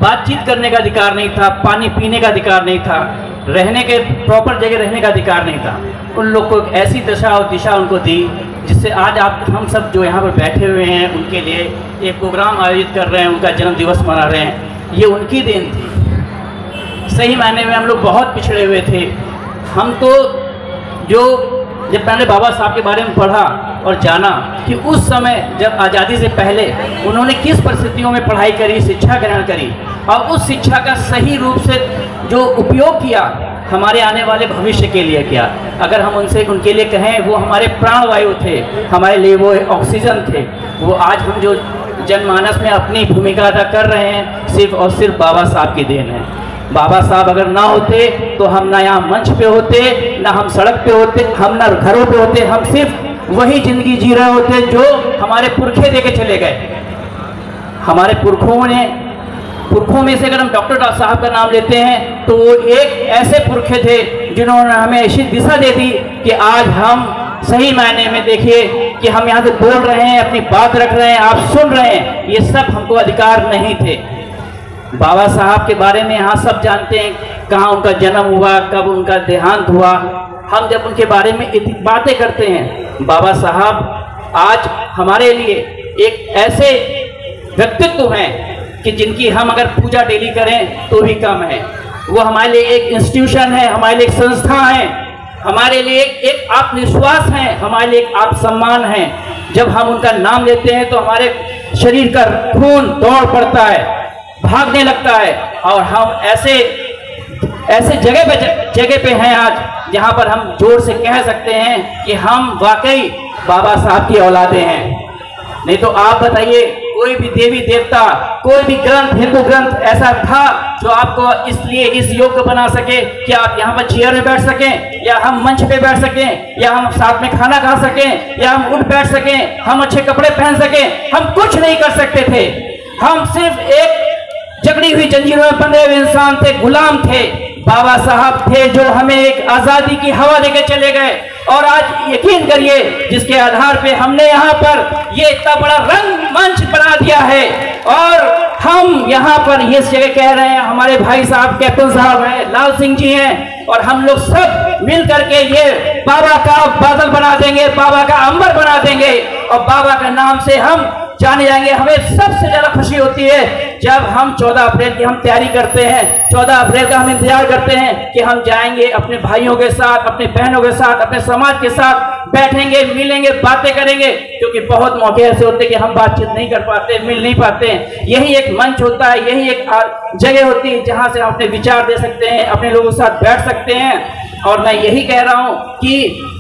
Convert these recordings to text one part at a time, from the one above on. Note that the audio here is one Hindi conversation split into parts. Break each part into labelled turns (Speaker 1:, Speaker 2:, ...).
Speaker 1: बातचीत करने का अधिकार नहीं था, पानी पीने का अधिकार नहीं था, रहने के प्रॉपर जगह रहने का अधिकार नहीं था। उन लोग को एक ऐसी दशा और दिशा उनको दी जिससे आज आप हम सब जो यहाँ पर बैठे हुए हैं उनके लिए एक प्रोग्राम आयोजित कर रहे हैं, उनका जन्म दिवस मना रहे हैं। ये उनकी देन थी। सही मायने में हम लोग बहुत पिछड़े हुए थे। हम तो जो जब मैंने बाबा साहब के बारे में पढ़ा और जाना कि उस समय जब आज़ादी से पहले उन्होंने किस परिस्थितियों में पढ़ाई करी, शिक्षा ग्रहण करी और उस शिक्षा का सही रूप से जो उपयोग किया हमारे आने वाले भविष्य के लिए किया। अगर हम उनके लिए कहें, वो हमारे प्राणवायु थे, हमारे लिए वो ऑक्सीजन थे। वो आज हम जो जनमानस में अपनी भूमिका अदा कर रहे हैं सिर्फ और सिर्फ बाबा साहब की देन है। बाबा साहब अगर ना होते तो हम ना यहाँ मंच पे होते, ना हम सड़क पे होते, हम ना घरों पे होते, हम सिर्फ वही जिंदगी जी रहे होते जो हमारे पुरखे दे के चले गए। हमारे पुरखों में से अगर हम डॉक्टर साहब का नाम लेते हैं तो वो एक ऐसे पुरखे थे जिन्होंने हमें ऐसी दिशा दे दी कि आज हम सही मायने में देखिए कि हम यहाँ से बोल रहे हैं, अपनी बात रख रहे हैं, आप सुन रहे हैं। ये सब हमको अधिकार नहीं थे। बाबा साहब के बारे में यहाँ सब जानते हैं, कहाँ उनका जन्म हुआ, कब उनका देहांत हुआ। हम जब उनके बारे में बातें करते हैं, बाबा साहब आज हमारे लिए एक ऐसे व्यक्तित्व हैं कि जिनकी हम अगर पूजा डेली करें तो भी कम है। वो हमारे लिए एक इंस्टीट्यूशन है, हमारे लिए एक संस्था है, हमारे लिए एक आत्मविश्वास है, हमारे लिए एक आत्मसम्मान है। जब हम उनका नाम लेते हैं तो हमारे शरीर का खून दौड़ पड़ता है, भागने लगता है और हम ऐसे जगह पे हैं आज जहां पर हम जोर से कह सकते हैं कि हम वाकई बाबा साहब की औलादे हैं। नहीं तो आप बताइए, कोई भी देवी देवता, कोई भी ग्रंथ, हिंदू ग्रंथ ऐसा था जो आपको इसलिए इस योग्य बना सके कि आप यहाँ पर चेयर में बैठ सकें, या हम मंच पे बैठ सकें, या हम साथ में खाना खा सकें, या हम उठ बैठ सकें, हम अच्छे कपड़े पहन सकें? हम कुछ नहीं कर सकते थे। हम सिर्फ एक जकड़ी हुई जंजीरों में बंधे हुए इंसान थे, गुलाम थे। बाबा साहब थे जो हमें एक आजादी की हवा देके चले गए। और आज यकीन करिए, जिसके आधार पे हमने यहाँ पर ये इतना बड़ा रंग मंच बना दिया है और हम यहाँ पर ये जगह कह रहे हैं, हमारे भाई साहब कैप्टन साहब हैं, लाल सिंह जी हैं, और हम लोग सब मिल करके ये बाबा का बादल बना देंगे, बाबा का अंबर बना देंगे और बाबा का नाम से हम जाने जाएंगे। हमें सबसे ज्यादा खुशी होती है जब हम 14 अप्रैल की हम तैयारी करते हैं, 14 अप्रैल का हम इंतजार करते हैं कि हम जाएंगे अपने भाइयों के साथ, अपने बहनों के साथ, अपने समाज के साथ बैठेंगे, मिलेंगे, बातें करेंगे। क्योंकि बहुत मौके ऐसे होते हैं कि हम बातचीत नहीं कर पाते, मिल नहीं पाते। यही एक मंच होता है, यही एक जगह होती है जहां से हम अपने विचार दे सकते हैं, अपने लोगों के साथ बैठ सकते हैं। और मैं यही कह रहा हूं कि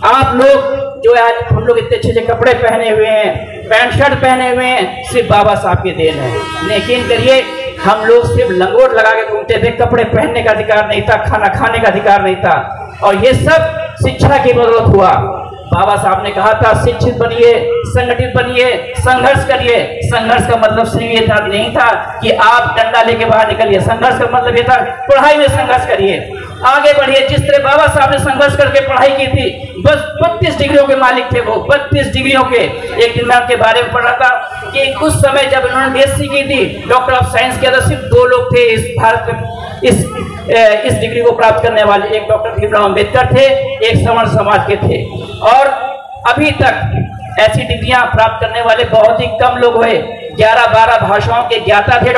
Speaker 1: आप लोग जो आज हम लोग इतने अच्छे कपड़े पहने हुए हैं, पैंट शर्ट पहने हुए हैं, सिर्फ बाबा साहब की देन है। यकीन करिए, हम लोग सिर्फ लंगोट लगा के घूमते थे, कपड़े पहनने का अधिकार नहीं था, खाना खाने का अधिकार नहीं था। और ये सब शिक्षा की बदौलत हुआ। बाबा साहब ने कहा था, शिक्षित बनिए, संगठित बनिए, संघर्ष करिए। संघर्ष का मतलब सिर्फ ये था नहीं था कि आप डंडा लेके बाहर निकलिए। संघर्ष का मतलब ये था, पढ़ाई में संघर्ष करिए, आगे बढ़िए। जिस तरह बाबा साहब ने संघर्ष करके पढ़ाई की थी, बस 32 डिग्रियों के मालिक थे वो, 32 डिग्रियों के। एक दिन मैं उनके बारे में पढ़ रहा था कि उस समय जब उन्होंने बीएससी की थी, डॉक्टर ऑफ साइंस के अंदर सिर्फ 2 लोग थे इस भारत में इस डिग्री को प्राप्त करने वाले। एक डॉक्टर भीमराव अम्बेडकर थे, एक सवर्ण समाज के थे। और अभी तक ऐसी डिग्रियां प्राप्त करने वाले बहुत ही कम लोग हुए। 11-12 भाषाओं के ज्ञाता थे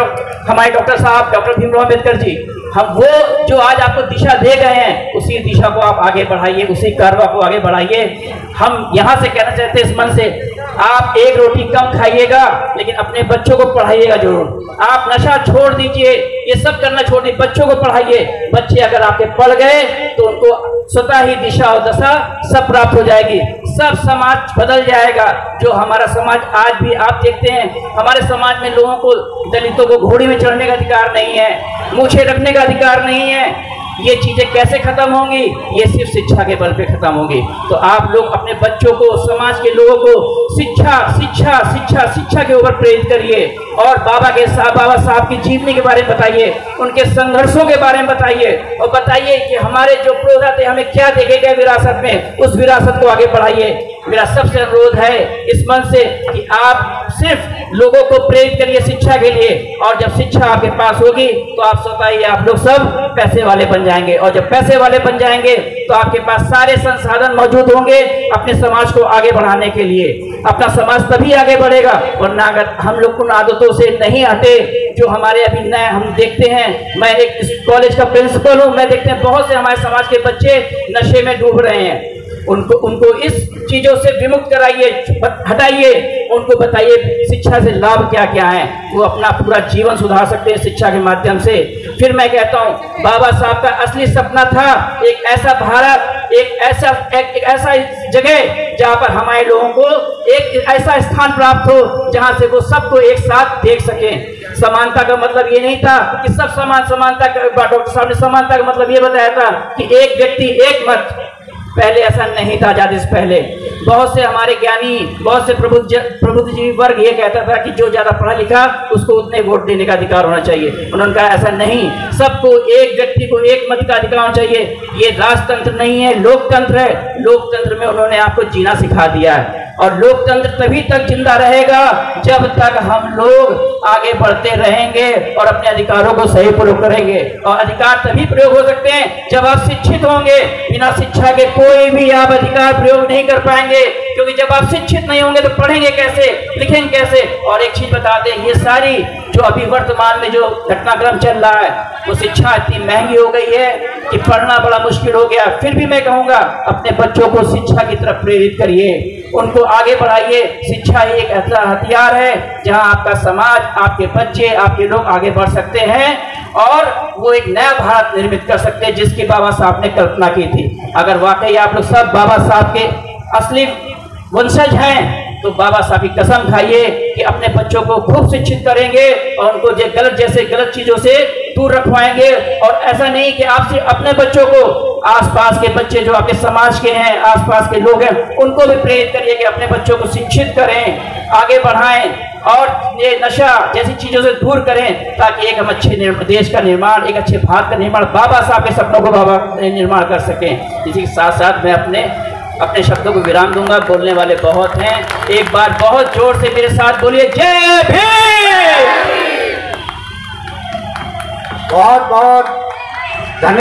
Speaker 1: हमारे डॉक्टर साहब, डॉक्टर भीमराव अम्बेडकर जी। हम वो जो आज आपको दिशा दे गए हैं, उसी दिशा को आप आगे बढ़ाइए, उसी कारवा को आगे बढ़ाइए। हम यहाँ से कहना चाहते हैं इस मन से, आप एक रोटी कम खाइएगा लेकिन अपने बच्चों को पढ़ाइएगा जरूर। आप नशा छोड़ दीजिए, ये सब करना छोड़ दीजिए, बच्चों को पढ़ाइए। बच्चे अगर आपके पढ़ गए तो उनको स्वतः ही दिशा और दशा सब प्राप्त हो जाएगी, सब समाज बदल जाएगा। जो हमारा समाज आज भी आप देखते हैं, हमारे समाज में लोगों को, दलितों को घोड़ी में चढ़ने का अधिकार नहीं है, मूछें रखने का अधिकार नहीं है। ये चीजें कैसे खत्म होंगी? ये सिर्फ शिक्षा के बल पे खत्म होंगी। तो आप लोग अपने बच्चों को, समाज के लोगों को शिक्षा शिक्षा शिक्षा शिक्षा के ऊपर प्रेरित करिए और बाबा साहब की जीवनी के बारे में बताइए, उनके संघर्षों के बारे में बताइए और बताइए कि हमारे जो पुरोधा थे हमें क्या देखे गए विरासत में, उस विरासत को आगे बढ़ाइए। मेरा सबसे अनुरोध है इस मंच से कि आप सिर्फ लोगों को प्रेरित करिए शिक्षा के लिए, और जब शिक्षा आपके पास होगी तो आप सोचिए आप लोग सब पैसे वाले बन जाएंगे, और जब पैसे वाले बन जाएंगे तो आपके पास सारे संसाधन मौजूद होंगे अपने समाज को आगे बढ़ाने के लिए। अपना समाज तभी आगे बढ़ेगा, वरना अगर हम लोग उन आदतों से नहीं हटे जो हमारे अभी नए हम देखते हैं। मैं एक कॉलेज का प्रिंसिपल हूँ, मैं देखते हैं बहुत से हमारे समाज के बच्चे नशे में डूब रहे हैं। उनको इस चीजों से विमुक्त कराइए, हटाइए, उनको बताइए शिक्षा से लाभ क्या क्या है, वो अपना पूरा जीवन सुधार सकते हैं शिक्षा के माध्यम से। फिर मैं कहता हूँ बाबा साहब का असली सपना था एक ऐसा भारत, एक ऐसा जगह जहाँ पर हमारे लोगों को एक ऐसा स्थान प्राप्त हो जहाँ से वो सबको एक साथ देख सकें। समानता का मतलब ये नहीं था कि सब समानता का, डॉक्टर साहब ने समानता का मतलब ये बताया था कि एक व्यक्ति एक मत। पहले ऐसा नहीं था। आजादी से पहले बहुत से हमारे ज्ञानी, बहुत से प्रबुद्धजीवी वर्ग ये कहता था कि जो ज्यादा पढ़ा लिखा उसको उतने वोट देने का अधिकार होना चाहिए। उन्होंने कहा ऐसा नहीं, सबको, एक व्यक्ति को एक मत का अधिकार होना चाहिए। ये राजतंत्र नहीं है, लोकतंत्र है। लोकतंत्र में उन्होंने आपको जीना सिखा दिया है, और लोकतंत्र तभी तक जिंदा रहेगा जब तक हम लोग आगे बढ़ते रहेंगे और अपने अधिकारों को सही प्रयोग करेंगे। और अधिकार तभी प्रयोग हो सकते हैं जब आप शिक्षित होंगे। बिना शिक्षा के कोई भी आप अधिकार प्रयोग नहीं कर पाएंगे, क्योंकि जब आप शिक्षित नहीं होंगे तो पढ़ेंगे कैसे, लिखेंगे कैसे। और एक चीज बता दें, ये सारी जो अभी वर्तमान में जो घटनाक्रम चल रहा है, वो शिक्षा इतनी महंगी हो गई है कि पढ़ना बड़ा मुश्किल हो गया। फिर भी मैं कहूँगा अपने बच्चों को शिक्षा की तरफ प्रेरित करिए, उनको आगे बढ़ाइए। शिक्षा एक ऐसा हथियार है जहां आपका समाज, आपके बच्चे, आपके लोग आगे बढ़ सकते हैं और वो एक नया भारत निर्मित कर सकते हैं जिसकी बाबा साहब ने कल्पना की थी। अगर वाकई आप लोग सब बाबा साहब के असली वंशज हैं तो बाबा साहब की कसम खाइए कि अपने बच्चों को खूब शिक्षित करेंगे और उनको गलत चीजों से दूर रखवाएंगे। और ऐसा नहीं कि आप सिर्फ अपने बच्चों को, आसपास के बच्चे जो आपके समाज के हैं, आसपास के लोग हैं, उनको भी प्रेरित करिए कि अपने बच्चों को शिक्षित करें, आगे बढ़ाएं और ये नशा जैसी चीजों से दूर करें, ताकि एक हम अच्छे देश का निर्माण, एक अच्छे भारत का निर्माण, बाबा साहब के सपनों को बाबा निर्माण कर सकें। इसी के साथ साथ मैं अपने शब्दों को विराम दूंगा। बोलने वाले बहुत हैं, एक बार बहुत जोर से मेरे साथ बोलिए जय भीम।
Speaker 2: बहुत बहुत